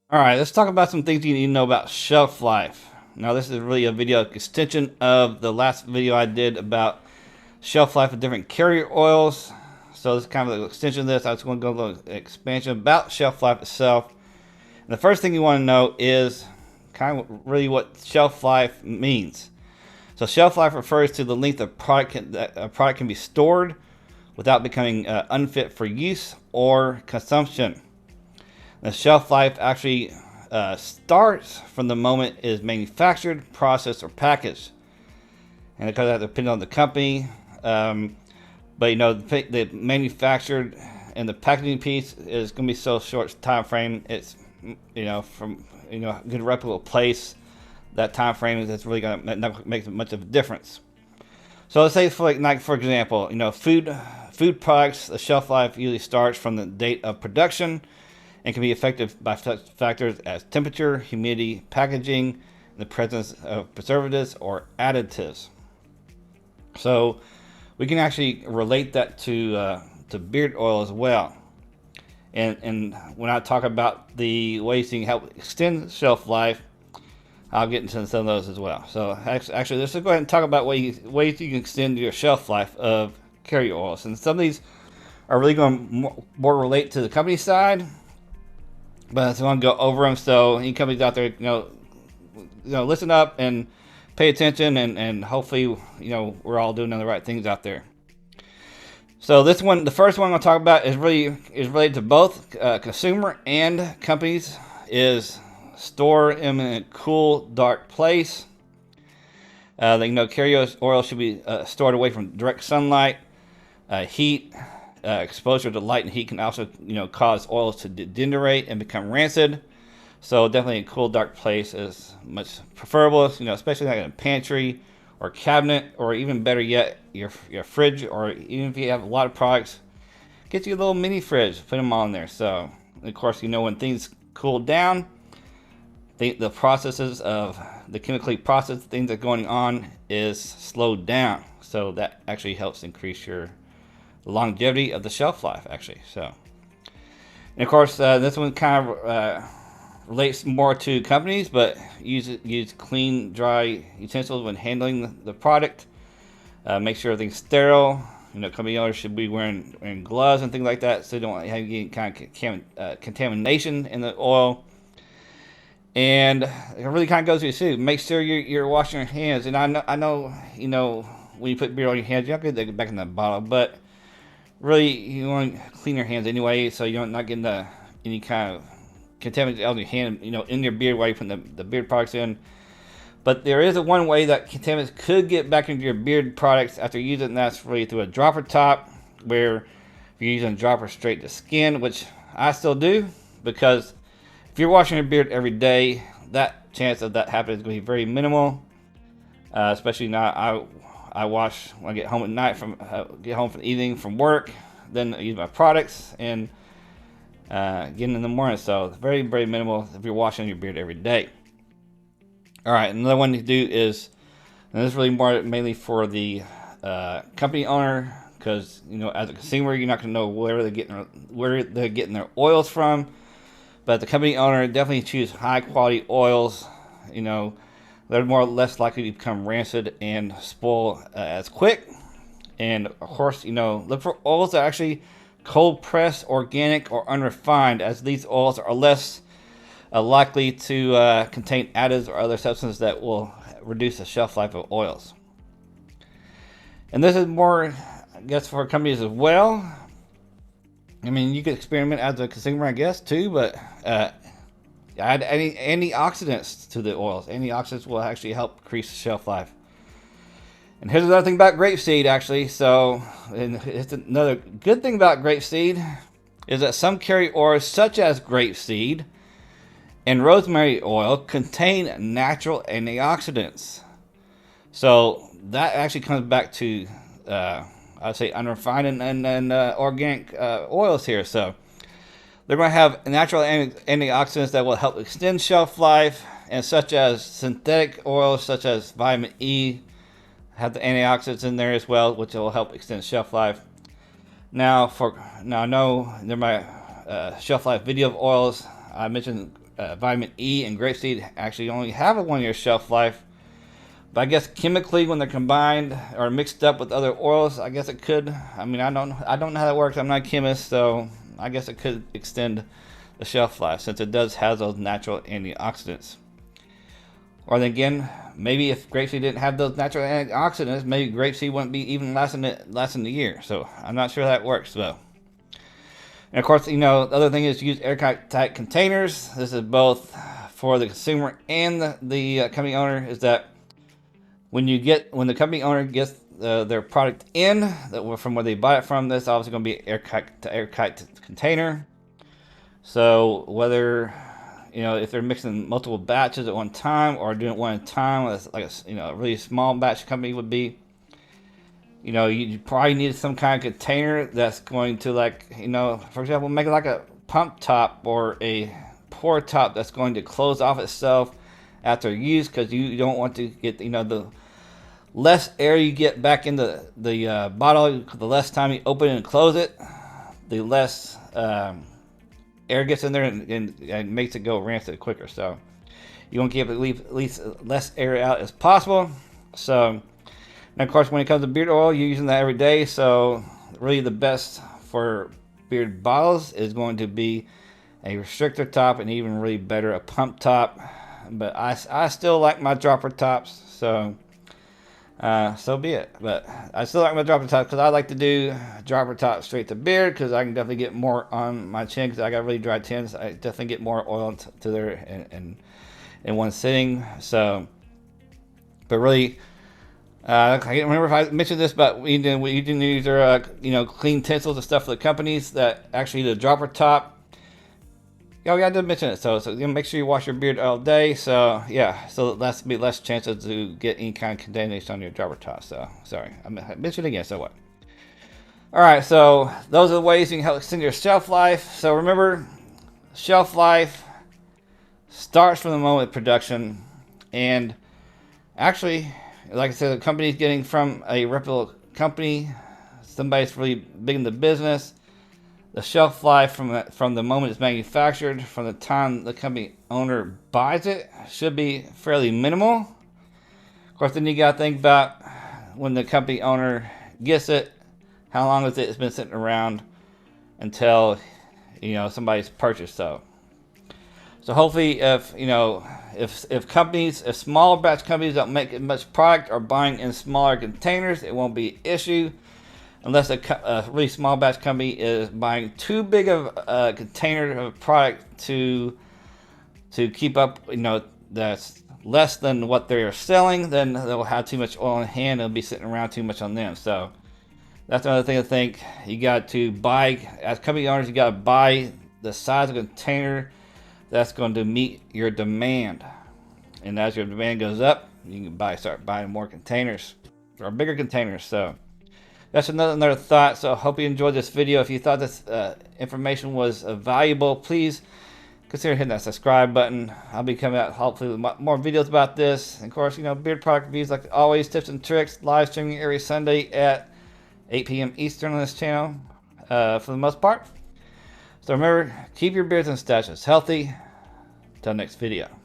All right, let's talk about some things you need to know about shelf life. Now, this is really a video extension of the last video I did about shelf life of different carrier oils. So this is kind of an extension of this. I just want to go a little expansion about shelf life itself. And the first thing you want to know is kind of really what shelf life means. So shelf life refers to the length of that a product can be stored without becoming unfit for use or consumption. The shelf life actually starts from the moment it is manufactured, processed, or packaged. And because that depends on the company, but the manufactured and the packaging piece is going to be so short time frame. It's from a good reputable place. That time frame is really going to not make much of a difference. So let's say for example, food products, the shelf life usually starts from the date of production and can be affected by factors as temperature, humidity, packaging, and the presence of preservatives or additives. So we can actually relate that to beard oil as well. And when I talk about the ways you can help extend shelf life, I'll get into some of those as well. So actually, let's just go ahead and talk about ways you can extend your shelf life of carrier oils. And some of these are really going to more relate to the company side, but I just want to go over them. So any companies out there, listen up and pay attention, and hopefully, we're all doing the right things out there. So this one, the first one I'm going to talk about is related to both consumer and companies. Is store them in a cool, dark place. Carrier oil should be stored away from direct sunlight, heat. Exposure to light and heat can also, cause oils to degenerate and become rancid. So definitely a cool, dark place is much preferable. Especially like in a pantry or cabinet, or even better yet, your fridge. Or even if you have a lot of products, get you a little mini fridge, put them on there. So of course, when things cool down, the processes of the chemically processed things that are going on is slowed down. So that actually helps increase your longevity of the shelf life, actually. So, and of course, this one kind of relates more to companies, but use clean, dry utensils when handling the product. Make sure everything's sterile. Company owners should be wearing gloves and things like that, so you don't have any kind of contamination in the oil. And it really kind of goes to you too. Make sure you're washing your hands. And I know, when you put beer on your hands, you're not going to get it back in the bottle, but really, you want to clean your hands anyway, so you're not getting any kind of contaminants out of your hand, in your beard while you're putting the beard products in. But there is one way that contaminants could get back into your beard products after using it, and that's really through a dropper top, where if you're using a dropper straight to skin, which I still do, because if you're washing your beard every day, that chance of that happening is going to be very minimal. Especially now, I wash when I get home at night get home from the evening from work, then I use my products and again in the morning. So it's very, very minimal if you're washing your beard every day. All right, another one to do is, and this is really more mainly for the company owner, because as a consumer you're not going to know where they're getting their oils from, but the company owner definitely choose high quality oils. They're less likely to become rancid and spoil as quick. And of course, look for oils that are actually cold pressed, organic, or unrefined, as these oils are less likely to contain additives or other substances that will reduce the shelf life of oils. And this is more, I guess, for companies as well. I mean, you could experiment as a consumer, I guess, too, but add any antioxidants to the oils. Antioxidants will actually help increase the shelf life. And here's another thing about grapeseed, actually. So, and it's another good thing about grapeseed is that some carrier oils, such as grapeseed and rosemary oil, contain natural antioxidants. So that actually comes back to, I'd say, unrefined and organic oils here. So they're going to have natural antioxidants that will help extend shelf life, and such as synthetic oils, such as vitamin E, have the antioxidants in there as well, which will help extend shelf life. Now I know in my shelf life video of oils, I mentioned vitamin E and grapeseed actually only have a 1-year shelf life. But I guess chemically, when they're combined or mixed up with other oils, I guess it could. I mean, I don't know how that works. I'm not a chemist, so I guess it could extend the shelf life since it does have those natural antioxidants. Or then again, maybe if grapeseed didn't have those natural antioxidants, maybe grapeseed wouldn't be even lasting the year. So I'm not sure how that works though. And of course, the other thing is to use airtight containers. This is both for the consumer and the company owner. Is that when the company owner gets their product in from where they buy it from, this obviously going to be airtight container. So whether if they're mixing multiple batches at one time or doing it one at a time, like a really small batch company would be, you probably need some kind of container that's going to, for example, make it like a pump top or a pour top that's going to close off itself after use, because you don't want to get the less air you get back in the bottle, the less time you open and close it, the less air gets in there and makes it go rancid quicker. So you want to keep at least less air out as possible. So, and of course, when it comes to beard oil, you're using that every day. So really the best for beard bottles is going to be a restrictor top, and even really better a pump top. But I still like my dropper tops, so so be it. But I still like my dropper top because I like to do dropper top straight to beard, because I can definitely get more on my chin, because I got really dry chins. I definitely get more oil to there in one sitting. So, but really, I can't remember if I mentioned this, but we didn't use our clean utensils and stuff for the companies that actually the dropper top. Oh yeah, I did mention it. So make sure you wash your beard all day. So yeah, so that's be less chances to get any kind of contamination on your dropper top. So sorry, I mentioned it again. So what? All right, so those are the ways you can help extend your shelf life. So remember, shelf life starts from the moment of production, and actually, like I said, the company's getting from a reputable company, somebody's really big in the business. The shelf life from the moment it's manufactured, from the time the company owner buys it, should be fairly minimal. Of course, then you got to think about when the company owner gets it, how long has it's been sitting around until somebody's purchased. So hopefully, if small batch companies don't make much product or buying in smaller containers, it won't be an issue. Unless a really small batch company is buying too big of a container of product to keep up, that's less than what they're selling, then they'll have too much oil in hand. It'll be sitting around too much on them. So that's another thing I think you got to buy as company owners. You got to buy the size of container that's going to meet your demand, and as your demand goes up, you can start buying more containers or bigger containers. So that's another thought. So I hope you enjoyed this video. If you thought this information was valuable, please consider hitting that subscribe button. I'll be coming out hopefully with more videos about this. And of course, beard product reviews like always, tips and tricks, live streaming every Sunday at 8 p.m. Eastern on this channel for the most part. So remember, keep your beards and mustaches healthy. Till next video.